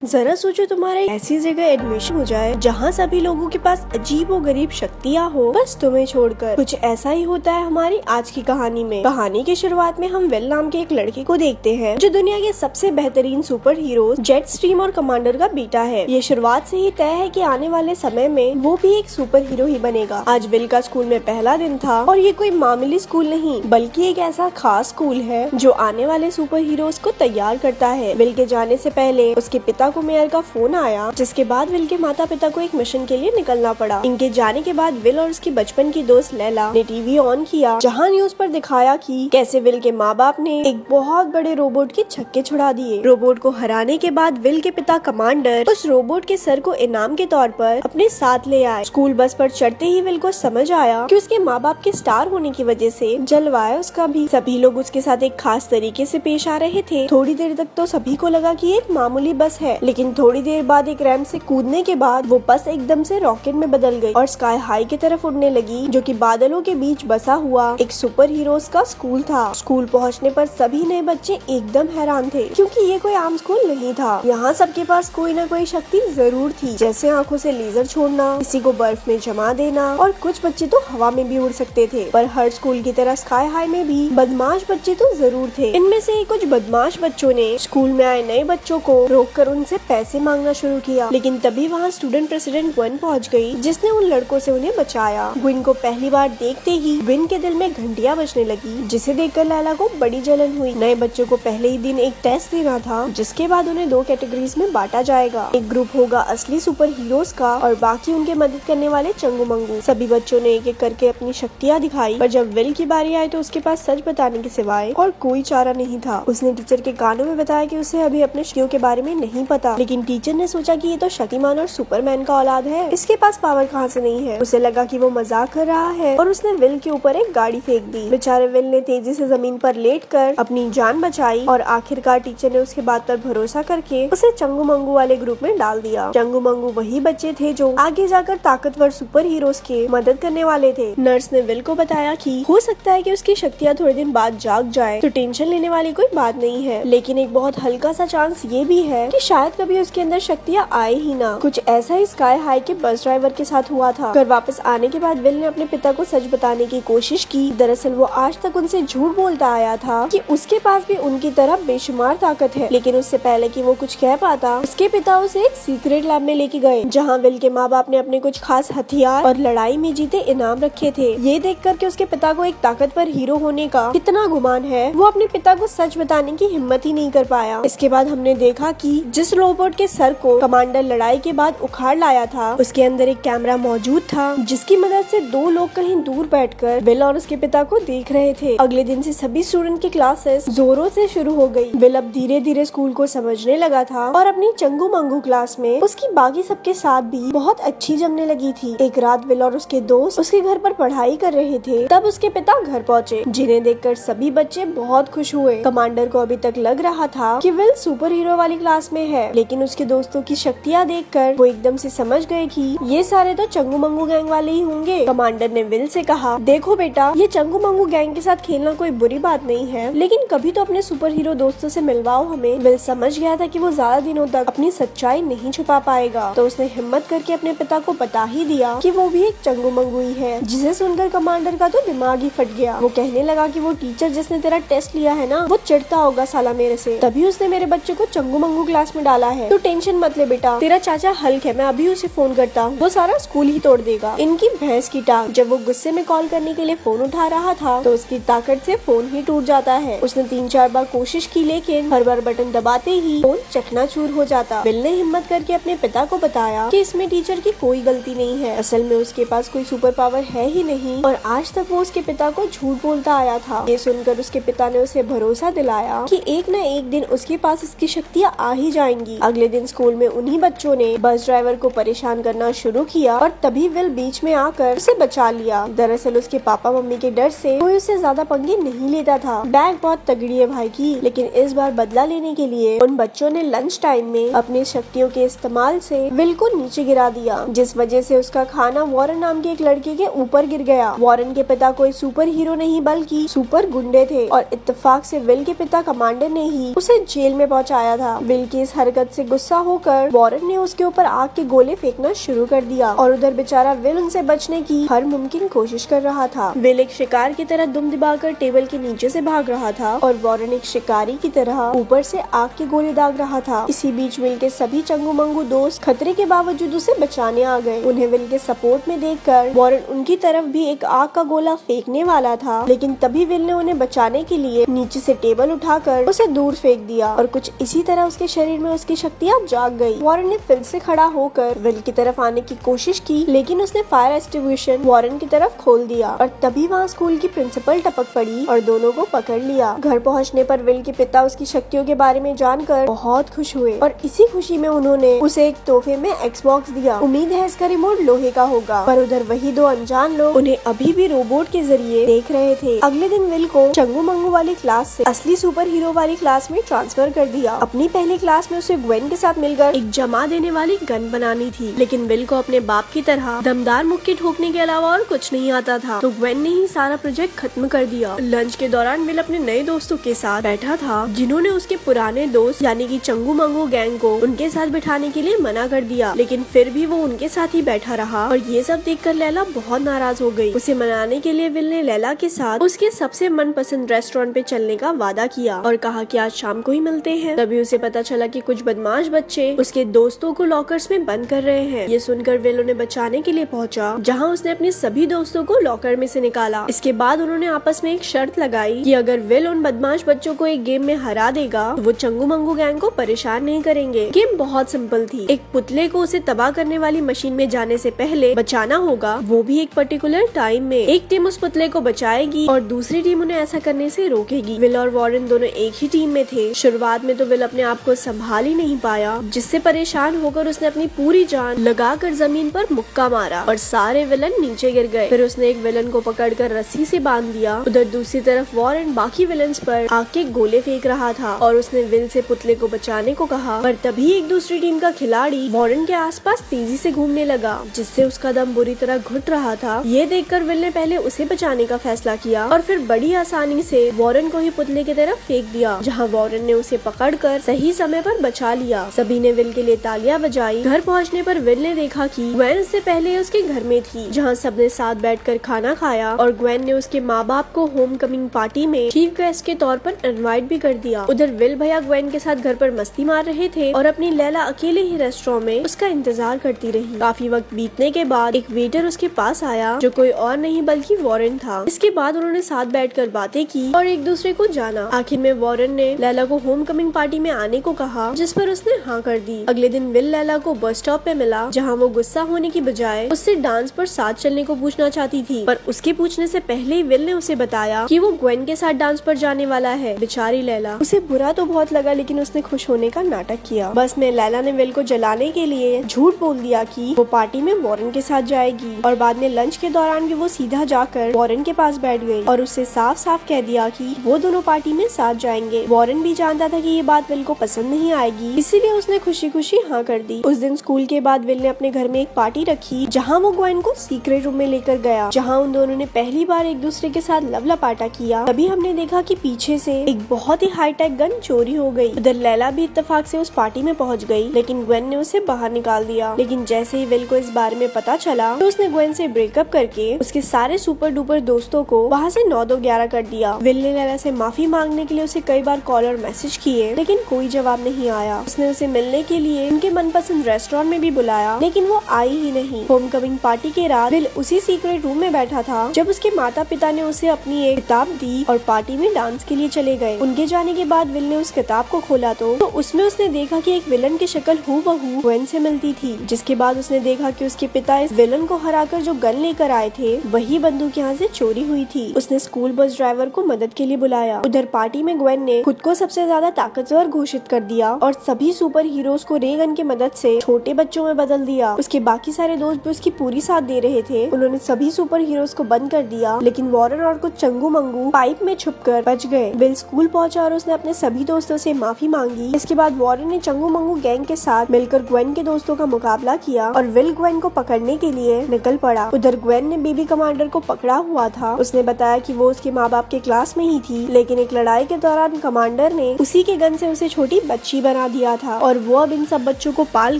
जरा सोचो तुम्हारे ऐसी जगह एडमिशन हो जाए जहाँ सभी लोगों के पास अजीब और गरीब शक्तियाँ हो, बस तुम्हें छोड़कर। कुछ ऐसा ही होता है हमारी आज की कहानी में। कहानी की शुरुआत में हम वेल नाम के एक लड़के को देखते हैं जो दुनिया के सबसे बेहतरीन सुपर हीरो जेट स्ट्रीम और कमांडर का बेटा है। ये शुरुआत से ही तय है कि आने वाले समय में वो भी एक सुपर हीरो ही बनेगा। आज विल का स्कूल में पहला दिन था और ये कोई मामूली स्कूल नहीं बल्कि एक ऐसा खास स्कूल है जो आने वाले सुपर हीरोज को तैयार करता है। विल के जाने से पहले उसके पिता को मेयर का फोन आया, जिसके बाद विल के माता पिता को एक मिशन के लिए निकलना पड़ा। इनके जाने के बाद विल और उसकी बचपन की दोस्त लैला ने टीवी ऑन किया, जहां न्यूज पर दिखाया कि कैसे विल के माँ बाप ने एक बहुत बड़े रोबोट के छक्के छुड़ा दिए। रोबोट को हराने के बाद विल के पिता कमांडर उस रोबोट के सर को इनाम के तौर पर अपने साथ ले आए। स्कूल बस पर चढ़ते ही विल को समझ आया कि उसके माँ बाप के स्टार होने की वजह से जलवा है उसका भी। सभी लोग उसके साथ एक खास तरीके से पेश आ रहे थे। थोड़ी देर तक तो सभी को लगा कि एक मामूली बस है, लेकिन थोड़ी देर बाद एक रैंप से कूदने के बाद वो बस एकदम से रॉकेट में बदल गई और स्काई हाई की तरफ उड़ने लगी, जो कि बादलों के बीच बसा हुआ एक सुपर हीरोज का स्कूल था। स्कूल पहुंचने पर सभी नए बच्चे एकदम हैरान थे, क्योंकि ये कोई आम स्कूल नहीं था। यहाँ सबके पास कोई न कोई शक्ति जरूर थी, जैसे आंखों से लेजर छोड़ना, किसी को बर्फ में जमा देना और कुछ बच्चे तो हवा में भी उड़ सकते थे। पर हर स्कूल की तरह स्काई हाई में भी बदमाश बच्चे तो जरूर थे। इनमें से कुछ बदमाश बच्चों ने स्कूल में आए नए बच्चों को रोककर उनसे पैसे मांगना शुरू किया, लेकिन तभी वहाँ स्टूडेंट प्रेसिडेंट ग्वेन पहुँच गई, जिसने उन लड़कों से उन्हें बचाया। ग्वेन को पहली बार देखते ही ग्वेन के दिल में घंटियां बजने लगी, जिसे देखकर लैला को बड़ी जलन हुई। नए बच्चों को पहले ही दिन एक टेस्ट देना था, जिसके बाद उन्हें दो कैटेगरीज में बांटा जाएगा। एक ग्रुप होगा असली सुपर हीरोज का और बाकी उनके मदद करने वाले चंगू मंगू। सभी बच्चों ने एक एक करके अपनी शक्तियाँ दिखाई, पर जब विल की बारी आई तो उसके पास सच बताने के सिवाय और कोई चारा नहीं था। उसने टीचर के कानों में बताया कि उसे अभी अपने शक्तियों के बारे में नहीं पता, लेकिन टीचर ने सोचा कि ये तो शक्तिमान और सुपरमैन का औलाद है, इसके पास पावर कहाँ से नहीं है। उसे लगा कि वो मजाक कर रहा है और उसने विल के ऊपर एक गाड़ी फेंक दी। बेचारे विल ने तेजी से जमीन पर लेटकर अपनी जान बचाई और आखिरकार टीचर ने उसके बात पर भरोसा करके उसे चंगू मंगू वाले ग्रुप में डाल दिया। चंगू मंगू वही बच्चे थे जो आगे जाकर ताकतवर सुपर हीरोज के मदद करने वाले थे। नर्स ने विल को बताया कि हो सकता है कि उसकी शक्तियाँ थोड़े दिन बाद जाग जाए, तो टेंशन लेने वाली कोई बात नहीं है, लेकिन एक बहुत हल्का सा चांस ये भी है कि शायद कभी उसके अंदर शक्तियाँ आए ही ना। कुछ ऐसा ही स्काई हाई के बस ड्राइवर के साथ हुआ था। घर वापस आने के बाद विल ने अपने पिता को सच बताने की कोशिश की। दरअसल वो आज तक उनसे झूठ बोलता आया था कि उसके पास भी उनकी तरह बेशुमार ताकत है, लेकिन उससे पहले कि वो कुछ कह पाता, उसके पिता उसे एक सीक्रेट लैब में लेके गए, जहाँ विल के माँ बाप ने अपने कुछ खास हथियार और लड़ाई में जीते इनाम रखे थे। ये देख कर के उसके पिता को एक ताकतवर हीरो होने का कितना गुमान है, वो अपने पिता को सच बताने की हिम्मत ही नहीं कर पाया। इसके बाद हमने देखा कि जिस रोबोट के सर को कमांडर लड़ाई के बाद उखाड़ लाया था, उसके अंदर एक कैमरा मौजूद था, जिसकी मदद से दो लोग कहीं दूर बैठकर विल और उसके पिता को देख रहे थे। अगले दिन से सभी स्टूडेंट की क्लासेस जोरों से शुरू हो गई। विल अब धीरे धीरे स्कूल को समझने लगा था और अपनी चंगू मंगू क्लास में उसकी बाकी सबके साथ भी बहुत अच्छी जमने लगी थी। एक रात विल और उसके दोस्त उसके घर पर पढ़ाई कर रहे थे, तब उसके पिता घर पहुँचे, जिन्हें देखकर सभी बच्चे बहुत खुश हुए। कमांडर को अभी तक लग रहा था कि विल सुपर हीरो वाली क्लास में है, लेकिन उसके दोस्तों की शक्तियाँ देखकर वो एकदम से समझ गए कि ये सारे तो चंगू मंगू गैंग वाले ही होंगे। कमांडर ने विल से कहा, देखो बेटा, ये चंगू मंगू गैंग के साथ खेलना कोई बुरी बात नहीं है, लेकिन कभी तो अपने सुपर हीरो दोस्तों से मिलवाओ हमें। विल समझ गया था कि वो ज्यादा दिनों तक अपनी सच्चाई नहीं छुपा पाएगा, तो उसने हिम्मत करके अपने पिता को बता ही दिया कि वो भी एक चंगू मंगू ही है, जिसे सुनकर कमांडर का तो दिमाग ही फट गया। वो कहने लगा कि वो टीचर जिसने तेरा टेस्ट लिया है ना, वो चिढ़ता होगा साला मेरे से, तभी उसने मेरे बच्चे को चंगू मंगू क्लास में डाला है। तो टेंशन मत ले बेटा, तेरा चाचा हल्क है, मैं अभी उसे फोन करता हूँ, वो सारा स्कूल ही तोड़ देगा। इनकी भैंस की टांग। जब वो गुस्से में कॉल करने के लिए फोन उठा रहा था, तो उसकी ताकत से फोन ही टूट जाता है। उसने 3-4 बार कोशिश की, लेकिन हर बार बटन दबाते ही फोन चकनाचूर हो जाता। विल ने हिम्मत करके अपने पिता को बताया कि इसमें टीचर की कोई गलती नहीं है, असल में उसके पास कोई सुपर पावर है ही नहीं, और आज तक वो उसके पिता को झूठ बोलता आया था। ये सुनकर उसके पिता ने उसे भरोसा दिलाया कि एक न एक दिन उसके पास इसकी शक्तियाँ आ ही जाएंगी। अगले दिन स्कूल में उन्हीं बच्चों ने बस ड्राइवर को परेशान करना शुरू किया और तभी विल बीच में आकर उसे बचा लिया। दरअसल उसके पापा मम्मी के डर से कोई उससे ज्यादा पंगे नहीं लेता था। बैग बहुत तगड़ी है भाई की, लेकिन इस बार बदला लेने के लिए उन बच्चों ने लंच टाइम में अपनी शक्तियों के इस्तेमाल से विल को नीचे गिरा दिया, जिस वजह से उसका खाना वॉरेन नाम के एक लड़के के ऊपर गिर गया। वॉरेन के पिता कोई सुपर हीरो नहीं बल्कि सुपर गुंडे थे और इत्तेफाक से विल के पिता कमांडर ने ही उसे जेल में पहुंचाया था। विल की इस हरकत हरकत से गुस्सा होकर वॉरेन ने उसके ऊपर आग के गोले फेंकना शुरू कर दिया और उधर बेचारा विल उनसे बचने की हर मुमकिन कोशिश कर रहा था। विल एक शिकार की तरह दुम दबाकर टेबल के नीचे से भाग रहा था और वॉरेन एक शिकारी की तरह ऊपर से आग के गोले दाग रहा था। इसी बीच विल के सभी चंगू मंगू दोस्त खतरे के बावजूद उसे बचाने आ गए। उन्हें विल के सपोर्ट में देखकर वॉरेन उनकी तरफ भी एक आग का गोला फेंकने वाला था, लेकिन तभी विल ने उन्हें बचाने के लिए नीचे से टेबल उठाकर उसे दूर फेंक दिया और कुछ इसी तरह उसके शरीर में उसकी शक्तियाँ जाग गई। वॉरेन ने फिर से खड़ा होकर विल की तरफ आने की कोशिश की, लेकिन उसने फायर एक्सटिंग्विशर वॉरेन की तरफ खोल दिया और तभी वहाँ स्कूल की प्रिंसिपल टपक पड़ी और दोनों को पकड़ लिया। घर पहुँचने पर विल के पिता उसकी शक्तियों के बारे में जानकर बहुत खुश हुए और इसी खुशी में उन्होंने उसे एक तोहफे में एक्सबॉक्स दिया। उम्मीद है इसका रिमोट लोहे का होगा, पर उधर वही दो अनजान लोग उन्हें अभी भी रोबोट के जरिए देख रहे थे। अगले दिन विल को चंगू मंगू वाली क्लास से असली सुपर हीरो वाली क्लास में ट्रांसफर कर दिया। अपनी पहली क्लास में उसे ग्वेन के साथ मिलकर एक जमा देने वाली गन बनानी थी, लेकिन विल को अपने बाप की तरह दमदार मुक्के ठोकने के अलावा और कुछ नहीं आता था, तो ग्वेन ने ही सारा प्रोजेक्ट खत्म कर दिया। लंच के दौरान विल अपने नए दोस्तों के साथ बैठा था, जिन्होंने उसके पुराने दोस्त यानी कि चंगू मंगू गैंग को उनके साथ बिठाने के लिए मना कर दिया, लेकिन फिर भी वो उनके साथ ही बैठा रहा और ये सब देखकर लैला बहुत नाराज हो गई। उसे मनाने के लिए विल ने लैला के साथ उसके सबसे मनपसंद रेस्टोरेंट पे चलने का वादा किया और कहा कि आज शाम को ही मिलते हैं। तभी उसे पता चला कि कुछ बदमाश बच्चे उसके दोस्तों को लॉकर्स में बंद कर रहे हैं। ये सुनकर विल उन्हें बचाने के लिए पहुंचा, जहां उसने अपने सभी दोस्तों को लॉकर में से निकाला। इसके बाद उन्होंने आपस में एक शर्त लगाई कि अगर विल उन बदमाश बच्चों को एक गेम में हरा देगा तो वो चंगू मंगू गैंग को परेशान नहीं करेंगे। गेम बहुत सिंपल थी, एक पुतले को उसे तबाह करने वाली मशीन में जाने से पहले बचाना होगा, वो भी एक पर्टिकुलर टाइम में। एक टीम उस पुतले को बचाएगी और दूसरी टीम उन्हें ऐसा करने से रोकेगी। विल और वॉरेन दोनों एक ही टीम में थे। शुरुआत में तो विल अपने आप को संभाल ही नहीं पाया, जिससे परेशान होकर उसने अपनी पूरी जान लगाकर जमीन पर मुक्का मारा और सारे विलन नीचे गिर गए। फिर उसने एक विलन को पकड़कर रस्सी से बांध दिया। उधर दूसरी तरफ वॉरेन बाकी विलन्स पर आग के गोले फेंक रहा था और उसने विल से पुतले को बचाने को कहा, पर तभी एक दूसरी टीम का खिलाड़ी वॉरेन के आसपास तेजी से घूमने लगा, जिससे उसका दम बुरी तरह घुट रहा था। ये देखकर विल ने पहले उसे बचाने का फैसला किया और फिर बड़ी आसानी से वॉरेन को ही पुतले की तरफ फेंक दिया, जहाँ वॉरेन ने उसे पकड़कर सही समय पर बचा लिया। सभी ने विल के लिए तालियां बजाई। घर पहुंचने पर विल ने देखा कि ग्वेन से पहले उसके घर में थी, जहाँ सबने साथ बैठकर खाना खाया और ग्वेन ने उसके माँ बाप को होम कमिंग पार्टी में चीफ गेस्ट के तौर पर इनवाइट भी कर दिया। उधर विल भैया ग्वेन के साथ घर पर मस्ती मार रहे थे और अपनी लैला अकेले ही रेस्टोरेंट में उसका इंतजार करती रही। काफी वक्त बीतने के बाद एक वेटर उसके पास आया, जो कोई और नहीं बल्कि वॉरेन था। इसके बाद उन्होंने साथ बैठकर बातें की और एक दूसरे को जाना। आखिर में वॉरेन ने लैला को होम कमिंग पार्टी में आने को कहा, जिस पर उसने हाँ कर दी। अगले दिन विल लैला को बस स्टॉप पे मिला, जहाँ वो गुस्सा होने की बजाय उससे डांस पर साथ चलने को पूछना चाहती थी, पर उसके पूछने से पहले ही विल ने उसे बताया कि वो ग्वेन के साथ डांस पर जाने वाला है। बेचारी लैला, उसे बुरा तो बहुत लगा, लेकिन उसने खुश होने का नाटक किया। बस में लैला ने विल को जलाने के लिए झूठ बोल दिया कि वो पार्टी में वॉरेन के साथ जाएगी और बाद में लंच के दौरान भी वो सीधा जाकर वॉरेन के पास बैठ गई और उससे साफ साफ कह दिया कि वो दोनों पार्टी में साथ जाएंगे। वॉरेन भी जानता था कि ये बात विल को पसंद नहीं आएगी, इसीलिए उसने खुशी खुशी हाँ कर दी। उस दिन स्कूल के बाद विल ने अपने घर में एक पार्टी रखी, जहाँ वो ग्वेन को सीक्रेट रूम में लेकर गया, जहाँ उन दोनों ने पहली बार एक दूसरे के साथ लवलपाटा किया। तभी हमने देखा कि पीछे से एक बहुत ही हाईटेक गन चोरी हो गई। उधर लैला भी इत्तेफाक से उस पार्टी में पहुंच गई, लेकिन ग्वेन ने उसे बाहर निकाल दिया। लेकिन जैसे ही विल को इस बारे में पता चला तो उसने ग्वेन से ब्रेकअप करके उसके सारे सुपर डुपर दोस्तों को वहाँ से 9-2-11 कर दिया। विल ने लैला से माफी मांगने के लिए उसे कई बार कॉल और मैसेज किए, लेकिन कोई जवाब नहीं आया। उसने उसे मिलने के लिए उनके मनपसंद रेस्टोरेंट में भी बुलाया, लेकिन वो आई ही नहीं। होम कमिंग पार्टी के रात विल उसी सीक्रेट रूम में बैठा था जब उसके माता पिता ने उसे अपनी एक किताब दी और पार्टी में डांस के लिए चले गए। उनके जाने के बाद विल ने उस किताब को खोला तो उसमें उसने देखा कि एक विलन की शक्ल हूबहू ग्वेन से मिलती थी। जिसके बाद उसने देखा कि उसके पिता इस विलन को हराकर जो गन लेकर आए थे वही बंदूक यहाँ से चोरी हुई थी। उसने स्कूल बस ड्राइवर को मदद के लिए बुलाया। उधर पार्टी में ग्वेन ने खुद को सबसे ज्यादा ताकतवर घोषित कर दिया और सभी सुपर हीरोज को रे गन की मदद से छोटे बच्चों में बदल दिया। उसके बाकी सारे दोस्त भी उसकी पूरी साथ दे रहे थे। उन्होंने सभी सुपर हीरोज को बंद कर दिया, लेकिन वॉरेन और कुछ चंगू मंगू पाइप में छुपकर बच गए। विल स्कूल पहुंचा और उसने अपने सभी दोस्तों से माफी मांगी। इसके बाद वॉरेन ने चंगू मंगू गैंग के साथ मिलकर ग्वेन के दोस्तों का मुकाबला किया और विल ग्वेन को पकड़ने के लिए निकल पड़ा। उधर ग्वेन ने बेबी कमांडर को पकड़ा हुआ था। उसने बताया कि वो उसके माँ बाप के क्लास में ही थी, लेकिन एक लड़ाई के दौरान कमांडर ने उसी के गन से उसे छोटी बच्ची बना बना दिया था और वो अब इन सब बच्चों को पाल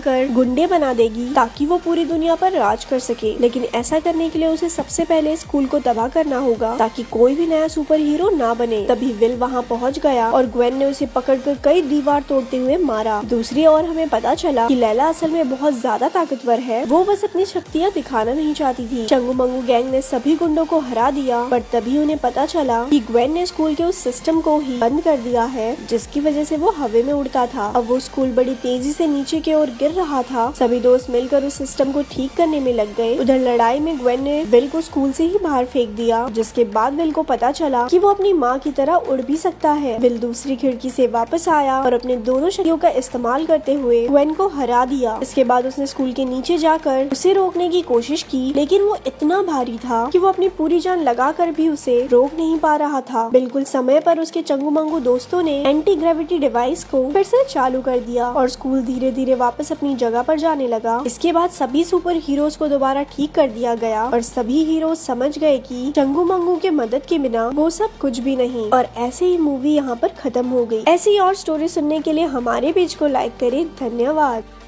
कर गुंडे बना देगी ताकि वो पूरी दुनिया पर राज कर सके। लेकिन ऐसा करने के लिए उसे सबसे पहले स्कूल को तबाह करना होगा ताकि कोई भी नया सुपर हीरो ना बने। तभी विल वहाँ पहुँच गया और ग्वेन ने उसे पकड़कर कई दीवार तोड़ते हुए मारा। दूसरी ओर हमें पता चला कि लैला असल में बहुत ज्यादा ताकतवर है, वो बस अपनी शक्तियाँ दिखाना नहीं चाहती थी। चंगू मंगू गैंग ने सभी गुंडों को हरा दिया, पर तभी उन्हें पता चला कि ग्वेन ने स्कूल के उस सिस्टम को ही बंद कर दिया है जिसकी वजह से वो हवा में उड़ता था। अब वो स्कूल बड़ी तेजी से नीचे की ओर गिर रहा था। सभी दोस्त मिलकर उस सिस्टम को ठीक करने में लग गए। उधर लड़ाई में ग्वेन ने विल को स्कूल से ही बाहर फेंक दिया, जिसके बाद विल को पता चला कि वो अपनी माँ की तरह उड़ भी सकता है। विल दूसरी खिड़की से वापस आया और अपने दोनों शक्तियों का इस्तेमाल करते हुए ग्वेन को हरा दिया। इसके बाद उसने स्कूल के नीचे जाकर उसे रोकने की कोशिश की, लेकिन वो इतना भारी था कि वो अपनी पूरी जान लगाकर भी उसे रोक नहीं पा रहा था। बिल्कुल समय पर उसके चंगू मंगू दोस्तों ने एंटी ग्रेविटी डिवाइस को फिर से चालू कर दिया और स्कूल धीरे धीरे वापस अपनी जगह पर जाने लगा। इसके बाद सभी सुपर हीरोज को दोबारा ठीक कर दिया गया और सभी हीरोज समझ गए कि चंगू मंगू के मदद के बिना वो सब कुछ भी नहीं। और ऐसे ही मूवी यहाँ पर खत्म हो गई। ऐसी और स्टोरी सुनने के लिए हमारे पेज को लाइक करें। धन्यवाद।